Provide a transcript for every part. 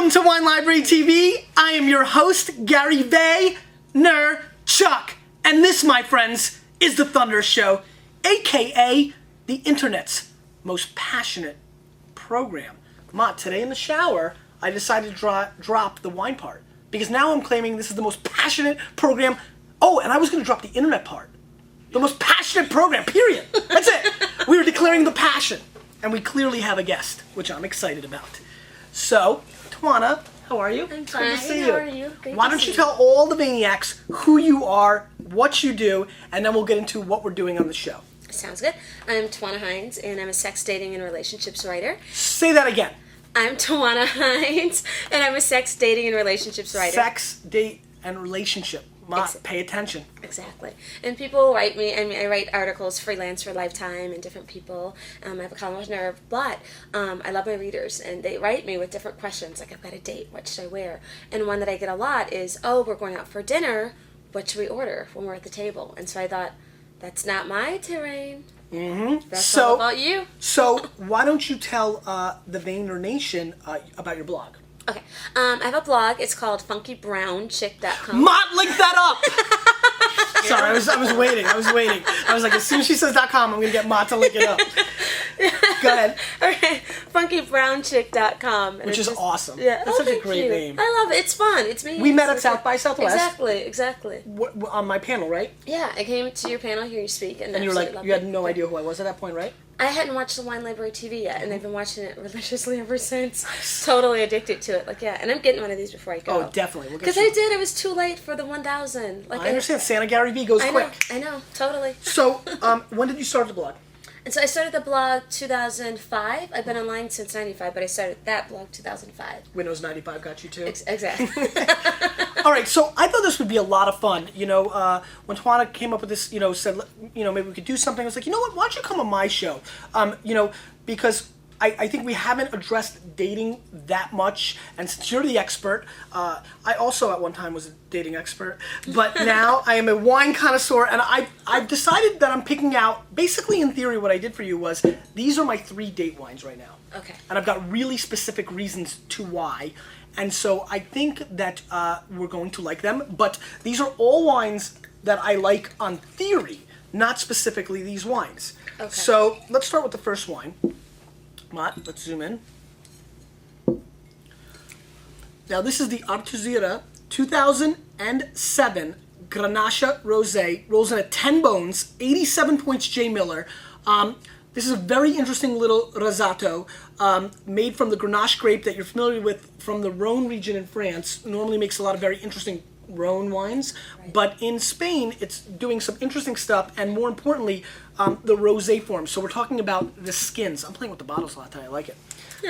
Welcome to Wine Library TV. I am your host, Gary Vaynerchuk. And this, my friends, is The Thunder Show, aka the internet's most passionate program. Today in the shower, I decided to drop the wine part. Because now I'm claiming this is the most passionate program. Oh, and I was going to drop the internet part. The most passionate program, period. That's it. We were declaring the passion. And we clearly have a guest, which I'm excited about. So, Triana, how are you? I'm fine. Good to see How are you? Great Why don't you tell all the Vaniacs who you are, what you do, and then we'll get into what we're doing on the show. Sounds good. I'm Triana Hines, and I'm a sex, dating, and relationships writer. Say that again. I'm Triana Hines, and I'm a sex, dating, and relationships writer. Sex, date, and relationship. Pay attention. Exactly. And people write me, I write articles freelance for Lifetime and different people. I have a column with Nerve, but I love my readers, and they write me with different questions, like I've got a date, what should I wear? And one that I get a lot is, oh, we're going out for dinner, what should we order when we're at the table? And so I thought, that's not my terrain. Mm-hmm. That's all about you. So why don't you tell the Vayner Nation about your blog? Okay, I have a blog. It's called FunkyBrownChick.com. Link that up! Sorry, I was waiting. I was like, as soon as she says .com, I'm going to get Mott to link it up. Go ahead. Okay, FunkyBrownChick.com. Which is awesome. Yeah, That's such a great name. I love it. It's fun. It's me. We met at South by Southwest. Exactly. On my panel, right? Yeah, I came to your panel, hear you speak, and you were like, you had no idea who I was at that point, right? I hadn't watched the Wine Library TV yet, and I've been watching it religiously ever since. Totally addicted to it. and I'm getting one of these before I go. Oh, definitely. Because I was too late for the 1,000. I understand. Santa Gary V goes quick. I know, totally. So, when did you start the blog? And so I started the blog 2005. I've been online since 95, but I started that blog 2005. Windows 95 got you too? Exactly. All right, so I thought this would be a lot of fun. When Triana came up with this, said, maybe we could do something. I was like, you know what? Why don't you come on my show? Because I think we haven't addressed dating that much, and since you're the expert, I also at one time was a dating expert, but now I am a wine connoisseur, and I've decided that I'm picking out, basically in theory what I did for you was, these are my 3 date wines right now. Okay. And I've got really specific reasons to why, and so I think that we're going to like them, but these are all wines that I like on theory, not specifically these wines. Okay. So let's start with the first wine. Mott, let's zoom in. Now this is the Artuzira 2007 Grenache Rosé. Rolls in at 10 bones, 87 points J. Miller. This is a very interesting little rosato made from the Grenache grape that you're familiar with from the Rhone region in France. Normally makes a lot of very interesting Rhone wines, but in Spain it's doing some interesting stuff, and more importantly the rosé form. So we're talking about the skins. I'm playing with the bottles a lot today. I like it.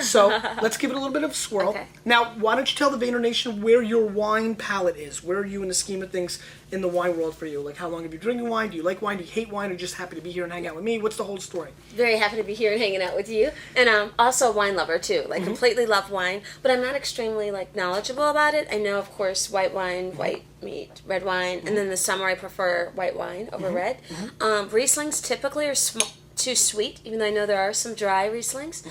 So let's give it a little bit of a swirl. Okay. Now, why don't you tell the Vayner Nation where your wine palate is? Where are you in the scheme of things in the wine world for you? Like, how long have you been drinking wine? Do you like wine? Do you hate wine? Or just happy to be here and hang out with me? What's the whole story? Very happy to be here and hanging out with you. And also a wine lover, too. Completely love wine. But I'm not extremely, knowledgeable about it. I know, of course, white wine, white meat, red wine. And then in the summer, I prefer white wine over red. Rieslings typically are too sweet, even though I know there are some dry Rieslings.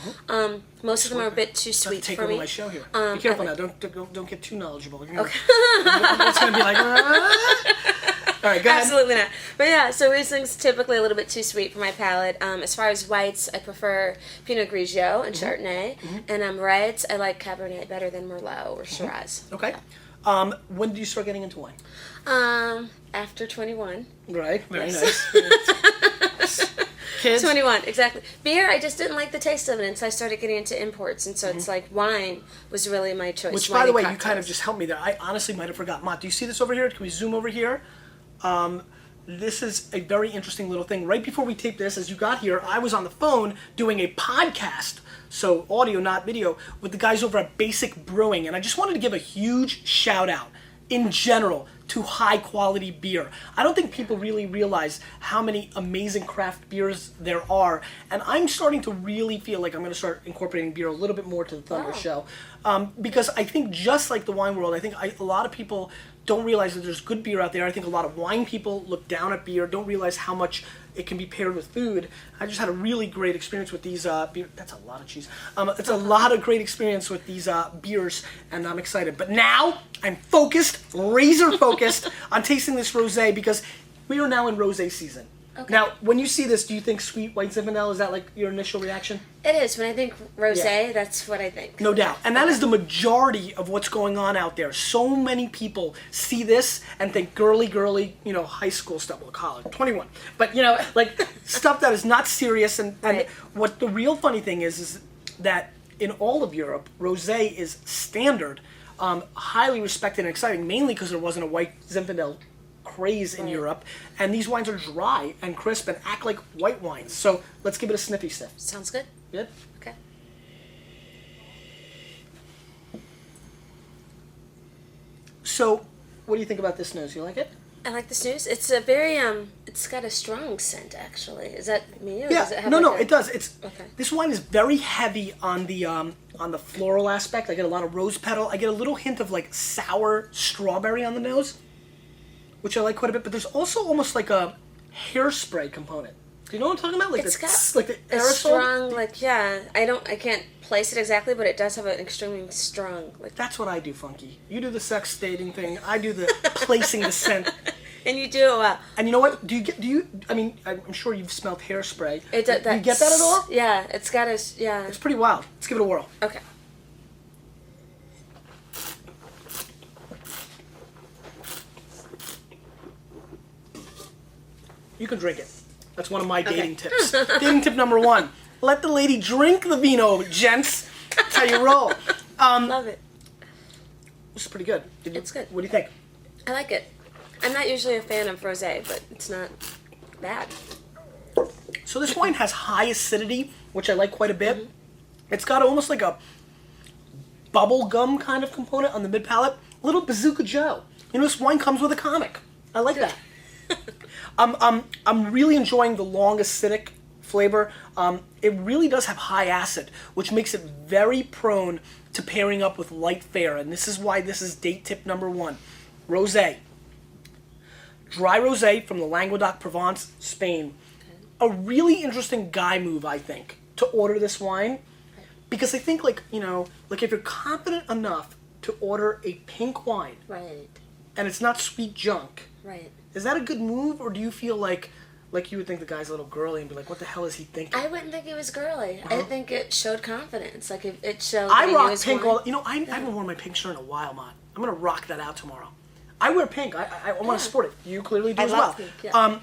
Most of them are a bit too sweet take for over me. my show here. Be careful now. Don't get too knowledgeable. Okay. It's going to be like... All right, go ahead. Absolutely not. But yeah, so Riesling's typically a little bit too sweet for my palate. As far as whites, I prefer Pinot Grigio and Chardonnay. And reds, I like Cabernet better than Merlot or Shiraz. Okay. When did you start getting into wine? After 21. Right. Very nice. Kids? 21, exactly. Beer, I just didn't like the taste of it, and so I started getting into imports, and so it's like wine was really my choice. Which, by the way, you kind of just helped me there. I honestly might have forgotten. Mott, do you see this over here? Can we zoom over here? This is a very interesting little thing. Right before we taped this, as you got here, I was on the phone doing a podcast, so audio, not video, with the guys over at Basic Brewing, and I just wanted to give a huge shout out in general to high quality beer. I don't think people really realize how many amazing craft beers there are, and I'm starting to really feel like I'm going to start incorporating beer a little bit more to the Thunder Show, because I think just like the wine world, I think a lot of people don't realize that there's good beer out there. I think a lot of wine people look down at beer, don't realize how much it can be paired with food. I just had a really great experience with these beer. That's a lot of cheese. It's a lot of great experience with these beers, and I'm excited. But now I'm focused, razor focused on tasting this rosé because we are now in rosé season. Okay. Now, when you see this, do you think sweet white Zinfandel? Is that like your initial reaction? It is. When I think rosé, Yeah. that's what I think. No doubt. And that is the majority of what's going on out there. So many people see this and think girly, high school stuff. Well, college, 21. But, like stuff that is not serious. And Right. what the real funny thing is that in all of Europe, rosé is standard, highly respected and exciting, mainly because there wasn't a white Zinfandel craze in Right. Europe. And these wines are dry and crisp and act like white wines. So let's give it a sniffy sniff. Sounds good. Good? Okay. So, what do you think about this nose? You like it? I like the snooze. It's a very it's got a strong scent actually. Is that me? Or Yeah. does it have No, like it does. It's Okay. This wine is very heavy on the floral aspect. I get a lot of rose petal. I get a little hint of like sour strawberry on the nose, which I like quite a bit. But there's also almost like a hairspray component. Do you know what I'm talking about? Like It's got like the a aerosol. strong I can't place it exactly, but it does have an extremely strong That's what I do, Funky. You do the sex dating thing. I do the placing the scent. and you do it well. And you know what? I mean, I'm sure you've smelled hairspray. It Do you get that at all? Yeah, it's got a It's pretty wild. Let's give it a whirl. Okay. You can drink it. That's one of my dating tips. Dating tip number 1. Let the lady drink the vino, gents. That's how you roll. Love it. This is pretty good. It's good. What do you think? I like it. I'm not usually a fan of rosé, but it's not bad. So this wine has high acidity, which I like quite a bit. It's got almost like a bubble gum kind of component on the mid palate. A little Bazooka Joe. This wine comes with a comic. I like that. I'm really enjoying the long acidic flavor. It really does have high acid, which makes it very prone to pairing up with light fare, and this is why this is date tip number 1. Rosé. Dry rosé from the Languedoc-Provence, Spain. A really interesting guy move, I think, to order this wine, because I think, like if you're confident enough to order a pink wine, Right. and it's not sweet junk, Right. is that a good move, or do you feel like you would think the guy's a little girly and be like, what the hell is he thinking? I wouldn't think it was girly. I think it showed confidence. Like it showed. I that he rock was pink wine. I haven't worn my pink shirt in a while, Mont. I'm going to rock that out tomorrow. I wear pink. I want to sport it. You clearly do I as love well. pink, yeah.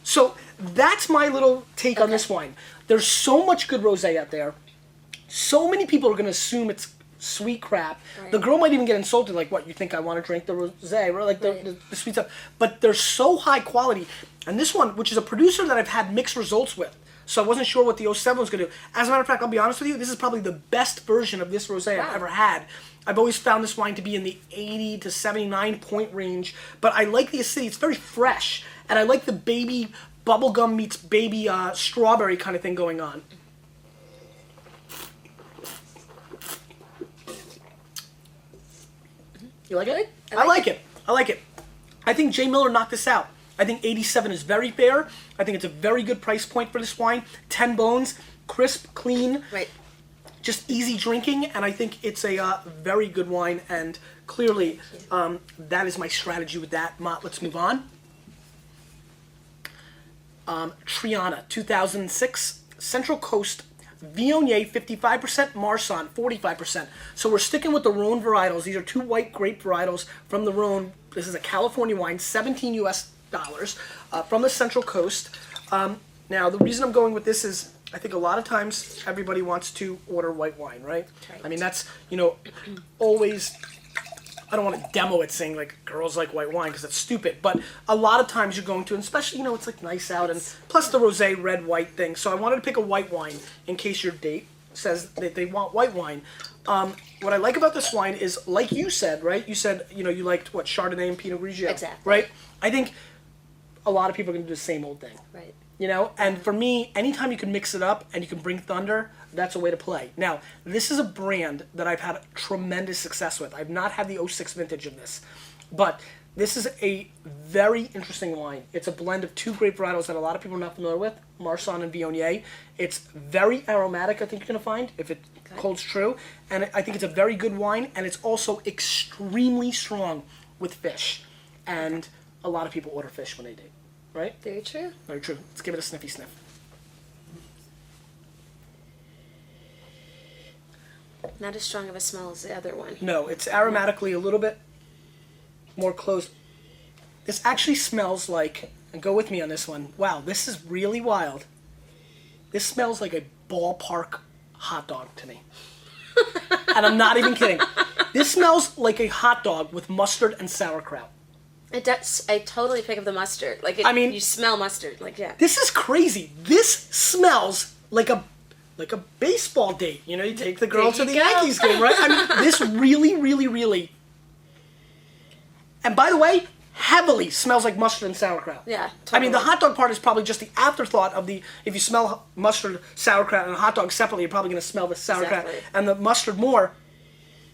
So that's my little take on this wine. There's so much good rosé out there. So many people are going to assume it's sweet crap. Right. The girl might even get insulted, like, what, you think I want to drink the rosé, or like Right. the sweet stuff. But they're so high quality. And this one, which is a producer that I've had mixed results with, so I wasn't sure what the 07 was going to do. As a matter of fact, I'll be honest with you, this is probably the best version of this rosé I've Wow. ever had. I've always found this wine to be in the 80 to 79 point range, but I like the acidity. It's very fresh, and I like the baby bubblegum meets baby strawberry kind of thing going on. You like it? I like it. I like it. I think Jay Miller knocked this out. I think 87 is very fair. I think it's a very good price point for this wine. 10 bones, crisp, clean, Right. just easy drinking, and I think it's a very good wine, and clearly that is my strategy with that. Mott, let's move on. Triana, 2006, Central Coast, Vionnet, 55%, Marsanne, 45%. So we're sticking with the Rhone varietals. These are 2 white grape varietals from the Rhone. This is a California wine, $17 US from the Central Coast. Now, the reason I'm going with this is I think a lot of times everybody wants to order white wine, right? Right. I mean, that's, always, I don't want to demo it saying, like, girls like white wine, because that's stupid. But a lot of times you're going to, and especially, it's, like, nice out, and plus the rosé, red, white thing. So I wanted to pick a white wine in case your date says that they want white wine. What I like about this wine is, like you said, right? You said, you liked, what, Chardonnay and Pinot Grigio. Exactly. Right? I think a lot of people are going to do the same old thing. Right. And for me, anytime you can mix it up and you can bring thunder, that's a way to play. Now, this is a brand that I've had tremendous success with. I've not had the '06 vintage of this, but This is a very interesting wine. It's a blend of two grape varietals that a lot of people are not familiar with, Marsanne and Vionnet. It's very aromatic, I think you're going to find, if it holds true. And I think it's a very good wine, and it's also extremely strong with fish. And a lot of people order fish when they date, right? Very true. Very true. Let's give it a sniffy sniff. Not as strong of a smell as the other one. No, it's aromatically a little bit more closed. This actually smells like, and go with me on this one. Wow, this is really wild. This smells like a ballpark hot dog to me. And I'm not even kidding. This smells like a hot dog with mustard and sauerkraut. It does. I totally pick up the mustard. Like, I mean, you smell mustard. Like, yeah. This is crazy. This smells like a baseball date. You know, you take the girl to the Yankees game, right? I mean, this really, really, really. And by the way, heavily smells like mustard and sauerkraut. Yeah, totally. I mean, the hot dog part is probably just the afterthought of the. If you smell mustard, sauerkraut, and a hot dog separately, you're probably going to smell the sauerkraut and the mustard more.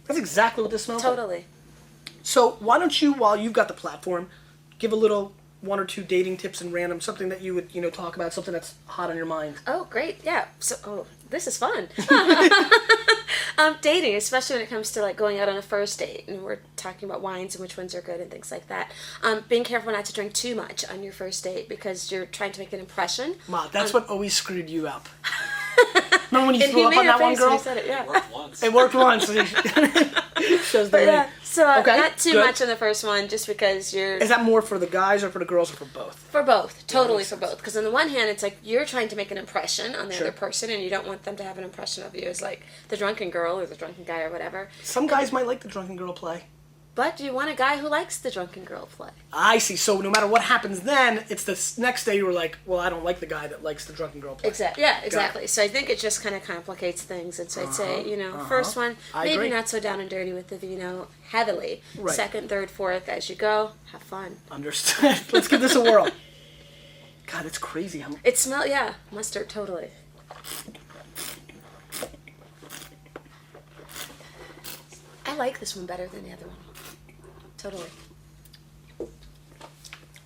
That's exactly what this smells like. Totally. So why don't you, while you've got the platform, give a little one or two dating tips and random, something that you would, talk about, something that's hot on your mind. Oh, great. Yeah. So, this is fun. Dating, especially when it comes to like going out on a first date, and we're talking about wines and which ones are good and things like that. Being careful not to drink too much on your first date because you're trying to make an impression. Ma, that's what always screwed you up. Remember when you threw And up on that one girl? He said it, yeah. It worked once. It worked once. Shows the Yeah. So Okay, not too good. much on the first one, just because you're Is that more for the guys or for the girls or for both? for both, totally makes for both. Because on the one hand, it's like you're trying to make an impression on the Sure. other person, and you don't want them to have an impression of you as like the drunken girl or the drunken guy or whatever. Some guys might like the drunken girl play. But you want a guy who likes the drunken girl play. I see. So no matter what happens then, it's the next day you were like, well, I don't like the guy that likes the drunken girl play. Exactly. Yeah, exactly. So I think it just kind of complicates things. And so I'd say, first one, I maybe agree. not so down and dirty with the vino heavily. Right. Second, third, fourth, as you go, have fun. Understood. Let's give this a whirl. God, it's crazy. It smells, yeah, mustard, totally. I like this one better than the other one. Totally.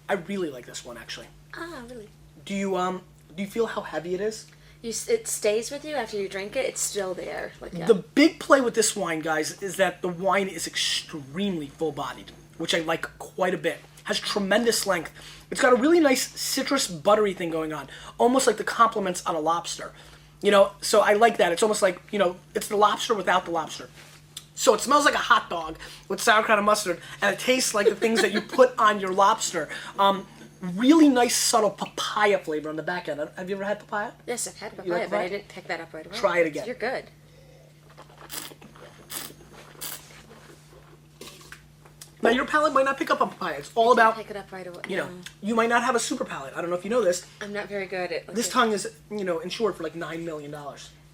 I really like this one, actually. Ah, really? Do you feel how heavy it is? It stays with you after you drink it. It's still there. Like, yeah. The big play with this wine, guys, is that the wine is extremely full-bodied, which I like quite a bit. Has tremendous length. It's got a really nice citrus buttery thing going on, almost like the compliments on a lobster. So I like that. It's almost like, it's the lobster without the lobster. So it smells like a hot dog with sauerkraut and mustard, and it tastes like the things that you put on your lobster. Really nice, subtle papaya flavor on the back end. Have you ever had papaya? Yes, I've had You papaya, like but I papaya? didn't pick that up right away. Try it again. You're good. Now, your palate might not pick up on papaya. It's all about, Pick it up right away. you might not have a super palate. I don't know if you know this. I'm not very good at This tongue is, insured for like $9 million.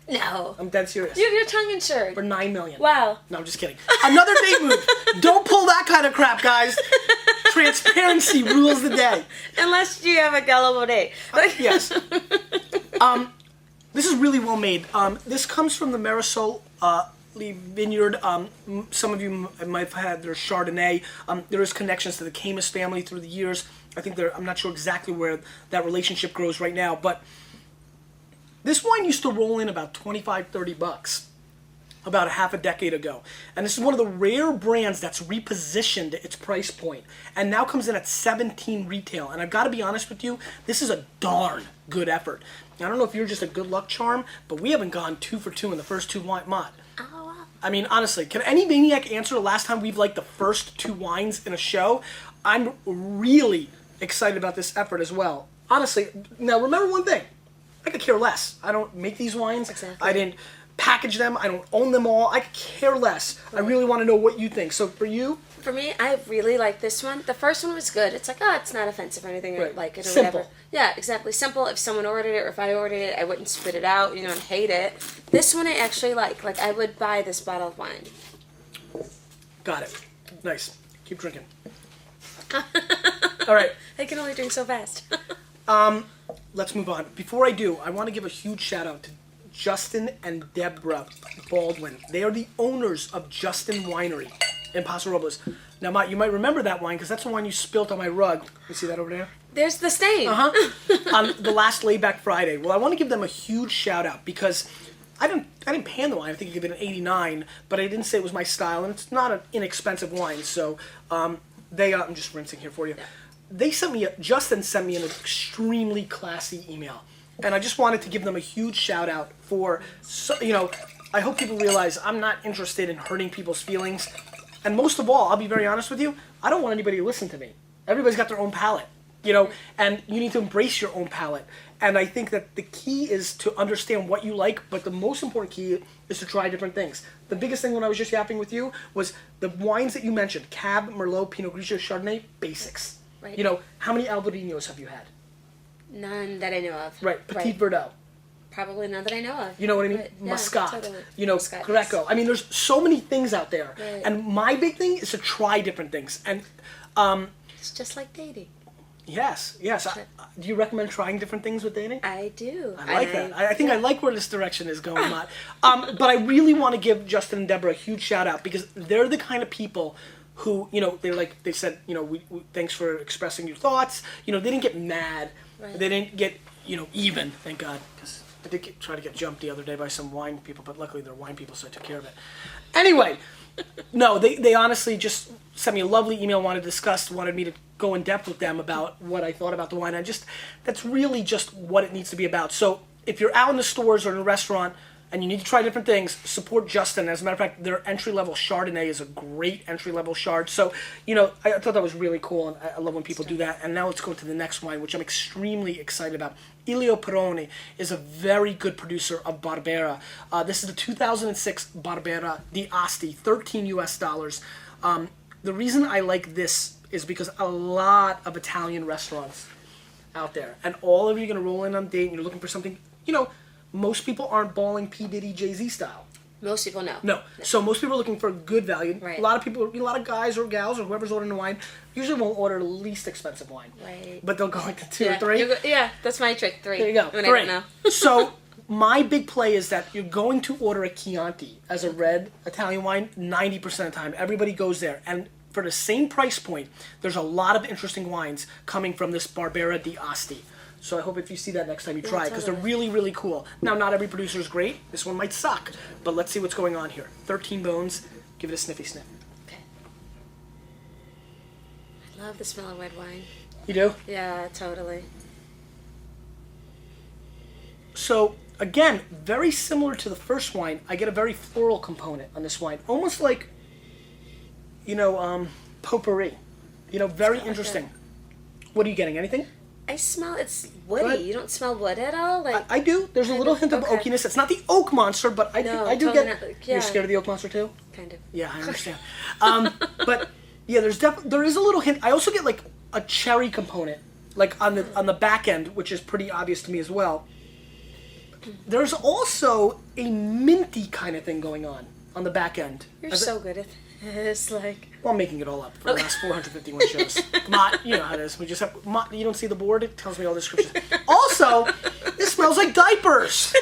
No. I'm dead serious. Your tongue insured. For $9 million. Wow. No, I'm just kidding. Another date move. Don't pull that kind of crap, guys. Transparency rules the day. Unless you have a gullible date. Yes. This is really well made. This comes from the Marisol vineyard. Some of you might have had their Chardonnay. There is connections to the Camus family through the years. I think I'm not sure exactly where that relationship grows right now, but this wine used to roll in about $25-30 about a half a decade ago. And this is one of the rare brands that's repositioned its price point and now comes in at $17 retail. And I've got to be honest with you, this is a darn good effort. I don't know if you're just a good luck charm, but we haven't gone 2 for 2 in the first two wine mod. Oh, wow. I mean, honestly, can any maniac answer the last time we've liked the first 2 wines in a show? I'm really excited about this effort as well. Honestly, now remember one thing. I could care less. I don't make these wines. Exactly. I didn't package them. I don't own them all. I could care less. I really want to know what you think. So for you, For me, I really like this one. The first one was good. It's like, it's not offensive or anything. Right. I like it or Simple. whatever. Yeah, exactly. Simple. If someone ordered it or if I ordered it, I wouldn't spit it out, and hate it. This one I actually like. Like, I would buy this bottle of wine. got it. Nice. Keep drinking. All right. I can only drink so fast. Let's move on. Before I do, I want to give a huge shout out to Justin and Deborah Baldwin. They are the owners of Justin Winery in Paso Robles. Now, Mott, you might remember that wine because that's the wine you spilt on my rug. You see that over there? There's the stain. On the last Layback Friday. Well, I want to give them a huge shout out because I didn't pan the wine. I think I gave it an 89, but I didn't say it was my style, and it's not an inexpensive wine. So I'm just rinsing here for you. Yeah. Justin sent me an extremely classy email, and I just wanted to give them a huge shout out for, I hope people realize I'm not interested in hurting people's feelings. And most of all, I'll be very honest with you, I don't want anybody to listen to me. Everybody's got their own palate, and you need to embrace your own palate. And I think that the key is to understand what you like, but the most important key is to try different things. The biggest thing when I was just yapping with you was the wines that you mentioned, Cab, Merlot, Pinot Grigio, Chardonnay, basics. Right. How many Albariños have you had? None that I know of. Right, Petit Verdot. Probably none that I know of. You know what I mean? Right. Muscat. Yeah, totally. Muscat, Greco. I mean, there's so many things out there. Right. And my big thing is to try different things. And it's just like dating. Yes. Do you recommend trying different things with dating? I do. I like that. I think I like where this direction is going, Matt. But I really want to give Justin and Deborah a huge shout out because they're the kind of people who, they said, we thanks for expressing your thoughts. They didn't get mad. Right. They didn't get, even, thank God. Because I did try to get jumped the other day by some wine people, but luckily they're wine people, so I took care of it. Anyway, no, they honestly just sent me a lovely email, wanted me to go in depth with them about what I thought about the wine. That's really just what it needs to be about. So if you're out in the stores or in a restaurant and you need to try different things, support Justin. As a matter of fact, their entry-level Chardonnay is a great entry-level Chard. So, I thought that was really cool, and I love when people do that. And now let's go to the next wine, which I'm extremely excited about. Elio Peroni is a very good producer of Barbera. This is the 2006 Barbera D'asti, $13 US. The reason I like this is because a lot of Italian restaurants out there, and all of you are going to roll in on a date and you're looking for something, most people aren't balling P. Diddy, Jay-Z style. Most people know. No. So most people are looking for good value. Right. A lot of guys or gals or whoever's ordering the wine usually won't order the least expensive wine. Right. But they'll go like the 2 or 3. That's my trick, 3. There you go. When 3. I don't know. So my big play is that you're going to order a Chianti as a red Italian wine 90% of the time. Everybody goes there. And for the same price point, there's a lot of interesting wines coming from this Barbera D'asti. So I hope if you see that next time you try it, because they're really, really cool. Now, not every producer is great. This one might suck. But let's see what's going on here. 13 bones. Give it a sniffy sniff. Okay. I love the smell of red wine. You do? Yeah, totally. So, again, very similar to the first wine, I get a very floral component on this wine. Almost like, potpourri. Very interesting. What are you getting? Anything? I smell it's woody. You don't smell wood at all? I do. There's a little hint of oakiness. It's not the oak monster, but I do totally get... not, yeah. You're scared of the oak monster too? Kind of. Yeah, I understand. But yeah, there is a little hint. I also get like a cherry component, like on the back end, which is pretty obvious to me as well. There's also a minty kind of thing going on the back end. You're so good at this, Well, I'm making it all up for the last 451 shows. Mott, you know how it is. We just have Mott, you don't see the board? It tells me all the descriptions. Also, it smells like diapers.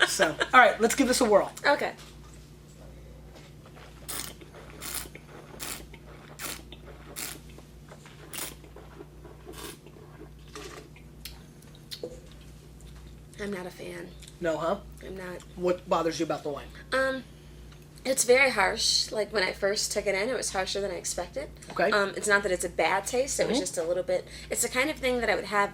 So, all right, let's give this a whirl. Okay. I'm not a fan. No, huh? I'm not. What bothers you about the wine? It's very harsh. Like when I first took it in, it was harsher than I expected. Okay. It's not that it's a bad taste. It was just a little bit. It's the kind of thing that I would have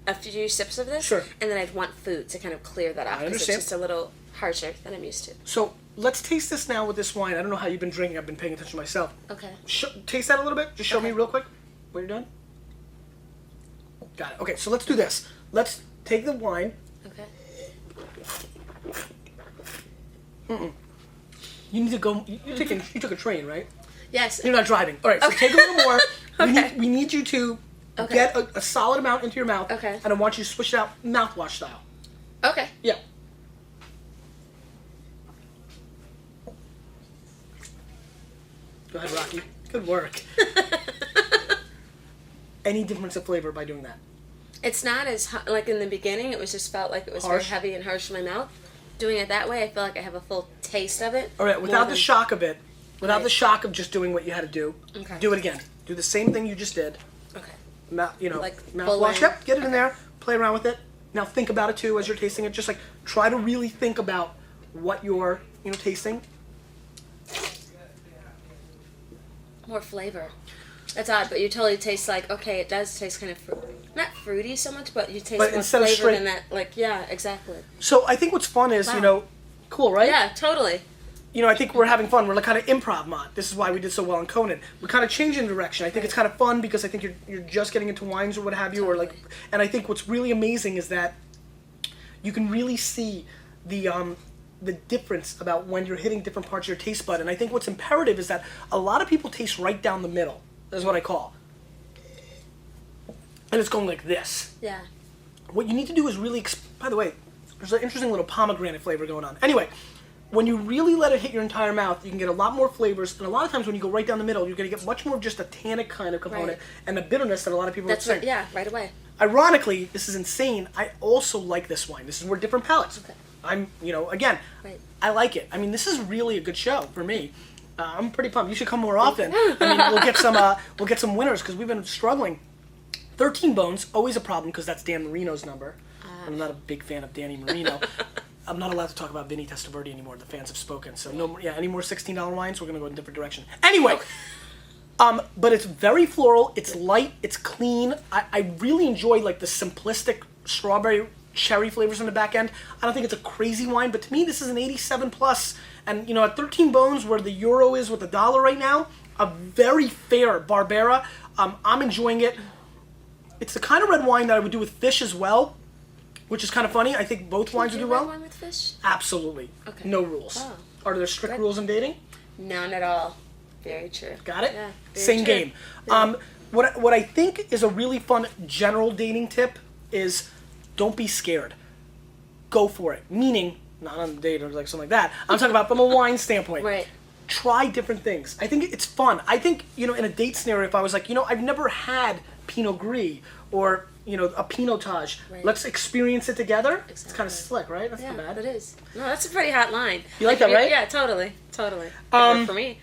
a few sips of this, Sure. and then I'd want food to kind of clear that off. I Because understand. it's just a little harsher than I'm used to. So let's taste this now with this wine. I don't know how you've been drinking. I've been paying attention myself. Okay. Taste that a little bit. Just show me real quick what you're doing. Got it. Okay, so let's do this. Let's take the wine. Okay. You need to go. You took a train, right? Yes. You're not driving. All right, so take a little more. Okay. We need you to get a solid amount into your mouth. Okay. And I want you to switch it out mouthwash style. Okay. Yeah. Go ahead, Rocky. Good work. Any difference of flavor by doing that? It's not as like in the beginning. It was just felt like it was Harsh? very heavy and harsh in my mouth. Doing it that way, I feel like I have a full taste of it. All right, without the shock of it, Without Right. the shock of just doing what you had to do. Okay. Do it again. Do the same thing you just did. Okay. Like mouthwash. full-on. Yep, get it in there. Play around with it. Now think about it too as you're tasting it. Just like try to really think about what you're tasting. More flavor. That's odd, but you totally taste like, okay, it does taste kind of not fruity so much, but you taste But more instead of flavor straight- than that. Like, yeah, exactly. So I think what's fun is Wow. cool, right? Yeah, totally. I think we're having fun. We're like kind of improv mod. This is why we did so well in Conan. We're kind of changing direction. I think it's kind of fun because I think you're just getting into wines or what have you, Totally. and I think what's really amazing is that you can really see the difference about when you're hitting different parts of your taste bud. And I think what's imperative is that a lot of people taste right down the middle. That's what I call. And it's going like this. Yeah. What you need to do is really, by the way, there's an interesting little pomegranate flavor going on. Anyway, when you really let it hit your entire mouth, you can get a lot more flavors. And a lot of times when you go right down the middle, you're going to get much more of just a tannic kind of component Right. and the bitterness that a lot of people That's are saying. right. Yeah, right away. Ironically, this is insane. I also like this wine. This is we're different palates. Okay. I'm, again, Right. I like it. I mean, this is really a good show for me. I'm pretty pumped. You should come more often. I mean, we'll get some winners because we've been struggling. 13 Bones, always a problem because that's Dan Marino's number. I'm not a big fan of Danny Marino. I'm not allowed to talk about Vinny Testaverde anymore. The fans have spoken. So no more, any more $16 wines, we're gonna go in a different direction. Anyway, but it's very floral. It's light. It's clean. I really enjoy like the simplistic strawberry cherry flavors in the back end. I don't think it's a crazy wine, but to me this is an 87 plus. And at 13 Bones, where the euro is with the dollar right now, a very fair Barbera. I'm enjoying it. It's the kind of red wine that I would do with fish as well, which is kind of funny. I think both wines would do well. Wine with fish? Absolutely. Okay. No rules. Oh. Are there strict Good. rules in dating? None at all. Very true. Got it? Yeah. Very Same true. game. Yeah. What I think is a really fun general dating tip is don't be scared. Go for it. Meaning, not on a date or like something like that. I'm talking about from a wine standpoint. Right. Try different things. I think it's fun. I think, in a date scenario, if I was like, I've never had Pinot Gris or, a Pinotage. Right. Let's experience it together. It's kind Exactly. of slick, right? That's Yeah, not bad. that is. No, that's a pretty hot line. You like that, right? Yeah, totally. Totally. For me.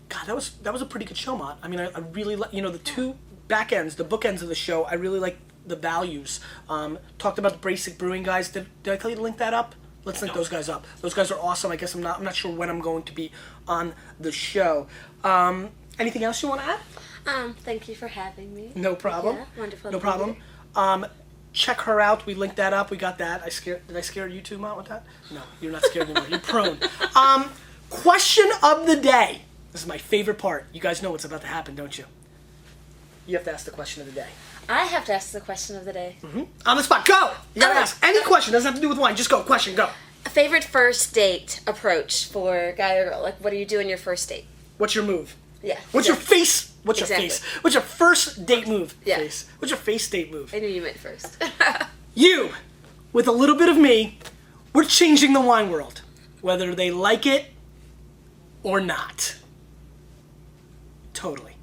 God, that was a pretty good show, Mott. I mean, I really like, the two back ends, the bookends of the show. I really like the values. Talked about the basic brewing guys. Did I tell you to link that up? Let's link those guys up. Those guys are awesome. I guess I'm not sure when I'm going to be on the show. Anything else you want to add? Thank you for having me. No problem. Yeah, wonderful. No to be problem. here. Check her out. We linked that up. We got that. Did I scare you too, Mott, with that? No, you're not scared anymore. You're prone. Question of the day. This is my favorite part. You guys know what's about to happen, don't you? You have to ask the question of the day. I have to ask the question of the day. On the spot, go! You gotta Okay. ask any question. Doesn't have to do with wine. Just go. Question, go. A favorite first date approach for guy or girl? Like, what do you do in your first date? What's your move? Yeah. What's your exactly. face? What's your Exactly. face? What's your first date move? Yeah. Face. What's your face date move? I knew you meant first. You, with a little bit of me, we're changing the wine world. Whether they like it or not. Totally.